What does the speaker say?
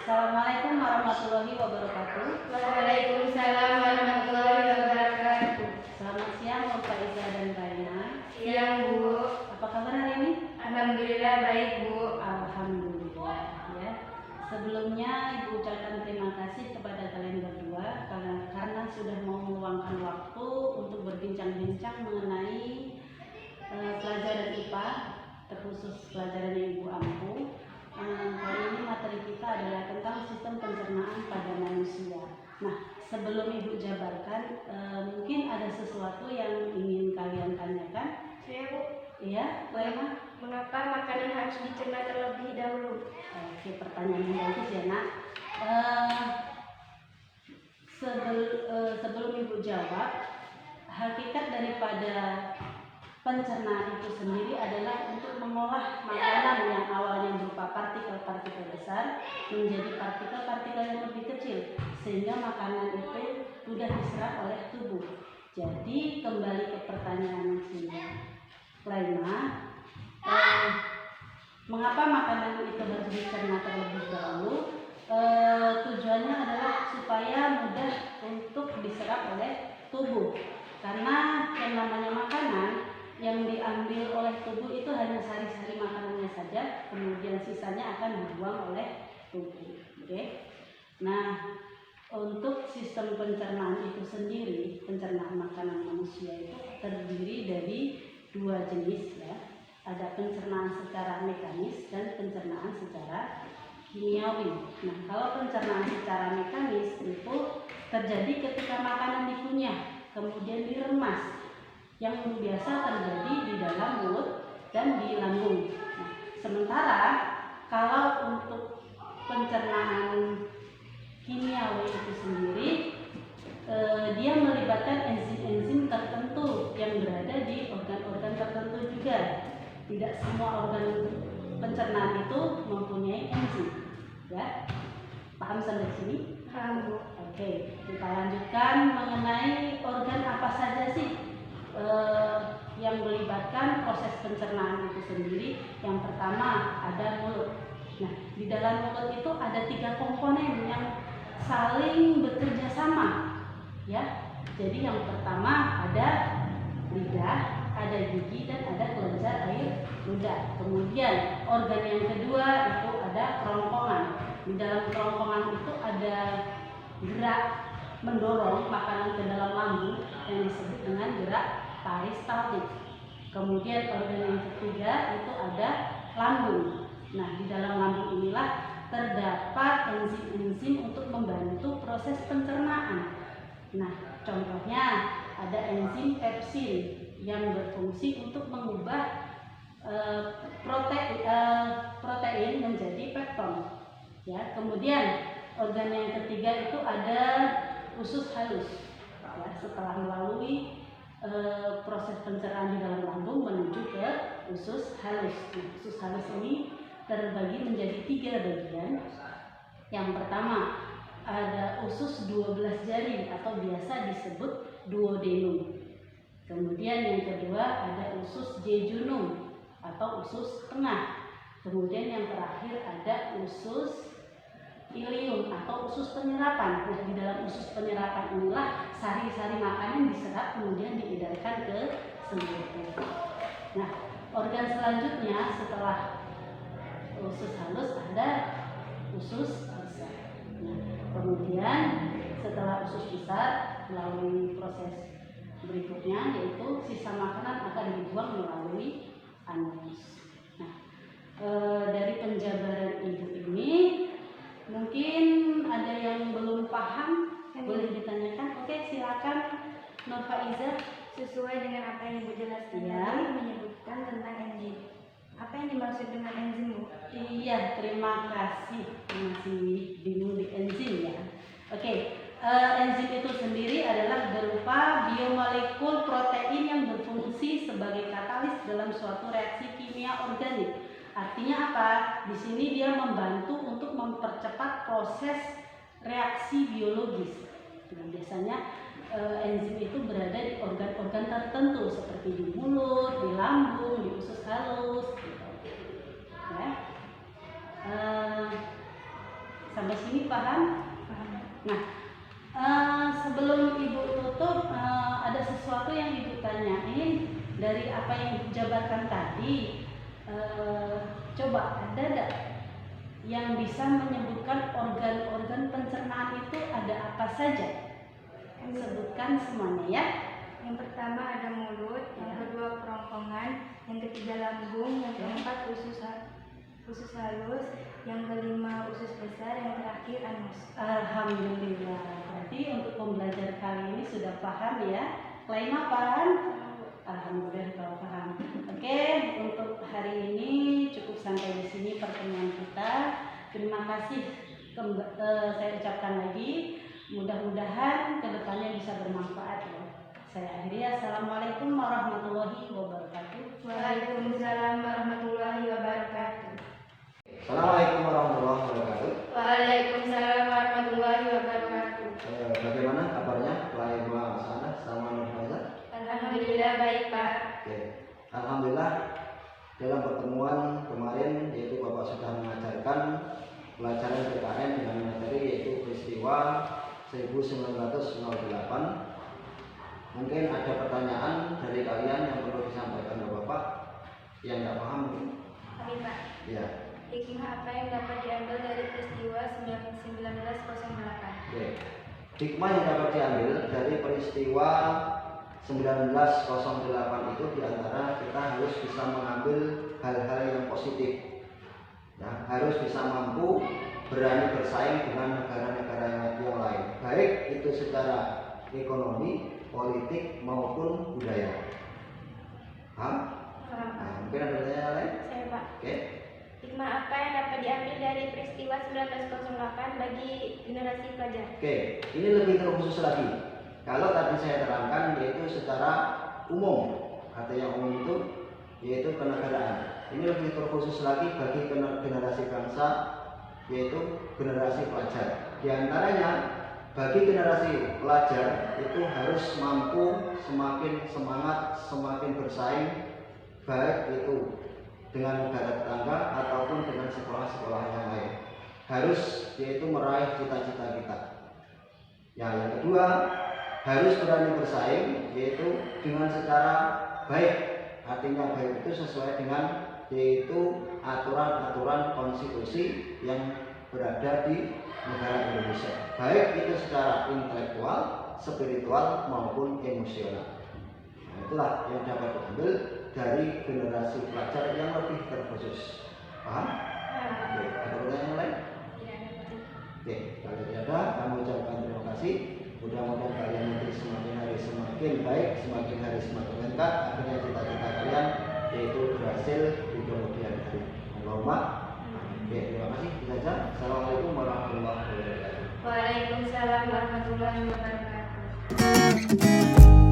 Assalamualaikum warahmatullahi wabarakatuh. Waalaikumsalam warahmatullahi wabarakatuh. Selamat siang Bapak Iza dan Raina. Siang Bu. Apa kabar hari ini? Alhamdulillah baik Bu. Alhamdulillah ya. Sebelumnya Ibu ucapkan terima kasih kepada kalian berdua karena sudah mau meluangkan waktu untuk berbincang-bincang mengenai pelajaran IPA, terkhusus pelajaran yang Ibu ampu. Kali ini materi kita adalah tentang sistem pencernaan pada manusia. Nah, sebelum Ibu jabarkan, mungkin ada sesuatu yang ingin kalian tanyakan? Saya Bu. Iya, Lena. Mengapa makanan harus dicerna terlebih dahulu? Oke, pertanyaan yang bagus ya Nak. Sebelum Ibu jawab, hakikat daripada pencernaan itu sendiri adalah untuk mengolah makanan yang awalnya berupa partikel-partikel besar menjadi partikel-partikel yang lebih kecil, sehingga makanan itu mudah diserap oleh tubuh. Jadi kembali ke pertanyaan si Laina, mengapa makanan itu harus dicerna terlebih dahulu? Tujuannya adalah supaya mudah untuk diserap oleh tubuh, karena yang namanya makanan yang diambil oleh tubuh itu hanya sari-sari makanannya saja, kemudian sisanya akan dibuang oleh tubuh. Oke. Nah, untuk sistem pencernaan itu sendiri, pencernaan makanan manusia itu terdiri dari dua jenis ya. Ada pencernaan secara mekanis dan pencernaan secara kimiawi. Nah, kalau pencernaan secara mekanis itu terjadi ketika makanan dikunyah, kemudian diremas, yang biasa terjadi di dalam mulut dan di lambung. Nah, sementara kalau untuk pencernaan kimiawi itu sendiri, dia melibatkan enzim-enzim tertentu yang berada di organ-organ tertentu juga. Tidak semua organ pencernaan itu mempunyai enzim. Ya, paham sampai sini? Paham Bu. Oke, kita lanjutkan mengenai organ apa saja sih yang melibatkan proses pencernaan itu sendiri. Yang pertama ada mulut. Nah, di dalam mulut itu ada 3 komponen yang saling bekerja sama, ya. Jadi yang pertama ada lidah, ada gigi, dan ada kelenjar air ludah. Kemudian organ yang kedua itu ada kerongkongan. Di dalam kerongkongan itu ada gerak mendorong makanan ke dalam lambung yang disebut dengan gerak peristaltik. Kemudian organ yang ketiga itu ada lambung. Nah, di dalam lambung inilah terdapat enzim-enzim untuk membantu proses pencernaan. Nah, contohnya ada enzim pepsin yang berfungsi untuk mengubah protein menjadi pepton. Ya, kemudian organ yang ketiga itu ada usus halus. Ya, setelah melalui proses pencernaan di dalam lambung menuju ke usus halus. Nah, usus halus ini terbagi menjadi 3 bagian. Yang pertama ada usus 12 jari atau biasa disebut duodenum. Kemudian yang kedua ada usus jejunum atau usus tengah. Kemudian yang terakhir ada usus ilium atau usus penyerapan. Nah, di dalam usus penyerapan inilah sari-sari makanan diserap kemudian diedarkan ke seluruh tubuh. Nah, organ selanjutnya setelah usus halus ada usus besar. Nah, kemudian setelah usus besar melalui proses berikutnya yaitu sisa makanan akan dibuang melalui anus. Nah, dari penjabaran Ibu ini mungkin ada yang belum paham, boleh ditanyakan. Oke, silakan Nur Faiza. Sesuai dengan apa yang Ibu jelaskan Ya. tadi, menyebutkan tentang enzim. Apa yang dimaksud dengan enzim Bu? Iya, terima kasih. Masih bingung di enzim ya. Oke, enzim itu sendiri adalah berupa biomolekul protein yang berfungsi sebagai katalis dalam suatu reaksi kimia organik. Artinya apa? Di sini dia membantu untuk mempercepat proses reaksi biologis. Nah, biasanya enzim itu berada di organ-organ tertentu seperti di mulut, di lambung, di usus halus. Gitu. Ya. Sampai paham? Paham. Nah, sebelum Ibu tutup, ada sesuatu yang Ibu tanyain dari apa yang Ibu jabarkan tadi. Coba ada nggak yang bisa menyebutkan organ-organ pencernaan itu ada apa saja? Sebutkan semuanya ya. Yang pertama ada mulut, yang kedua kerongkongan, yang ketiga lambung, yang keempat usus halus, yang kelima usus besar, yang terakhir anus. Alhamdulillah. Berarti untuk pembelajar kali ini sudah paham ya. Klaim apaan? Alhamdulillah kalau paham. Oke, untuk hari ini cukup sampai di sini pertemuan kita. Terima kasih saya ucapkan lagi. Mudah-mudahan kedepannya bisa bermanfaat ya. Saya akhiri. Assalamualaikum warahmatullahi wabarakatuh. Waalaikumsalam warahmatullahi wabarakatuh. Assalamualaikum warahmatullahi wabarakatuh. Waalaikumsalam warahmatullahi wabarakatuh. Bagaimana kabarnya Mas Anas sama Nur Faiza? Alhamdulillah baik Pak. Oke. Alhamdulillah dalam pertemuan kemarin yaitu Bapak sudah mengajarkan pelajaran PKN dengan materi yaitu peristiwa 1908. Mungkin ada pertanyaan dari kalian yang perlu disampaikan ke Bapak yang nggak paham mungkin? Baik Pak. Ya. Hikmah apa yang dapat diambil dari peristiwa 1908? Oke. Hikmah yang dapat diambil dari peristiwa 1908 itu diantara kita harus bisa mengambil hal-hal yang positif. Ya, harus bisa mampu berani bersaing dengan negara-negara yang lain, baik itu secara ekonomi, politik maupun budaya. Paham? Nah, mungkin ada pertanyaan lain? Saya Pak. Oke. Hikmah apa yang dapat diambil dari peristiwa 1908 bagi generasi pelajar? Oke, ini lebih terkhusus lagi. Kalau tadi saya terangkan yaitu secara umum, artinya umum itu yaitu kenegaraan. Ini lebih terkhusus lagi bagi generasi bangsa, yaitu generasi pelajar. Di antaranya bagi generasi pelajar itu harus mampu semakin semangat, semakin bersaing, baik itu dengan negara tetangga ataupun dengan sekolah-sekolah yang lain. Harus yaitu meraih cita-cita kita. Ya, yang kedua harus berani bersaing yaitu dengan secara baik. Artinya baik itu sesuai dengan yaitu aturan-aturan konstitusi yang berada di negara Indonesia. Baik itu secara intelektual, spiritual maupun emosional. Nah, itulah yang dapat diambil dari generasi pelajar yang lebih terkhusus. Paham? Oke, ada pertanyaan lain? Oke, kalau tidak ada, kami ucapkan terima kasih. Mudah-mudahan kalian nanti semakin hari semakin baik, semakin hari semakin lengkap. Akhirnya cita-cita kalian yaitu berhasil di kemudian hari. Allahumma. Oke, terima kasih. Itu saja. Assalamualaikum warahmatullahi wabarakatuh. Waalaikumsalam warahmatullahi wabarakatuh.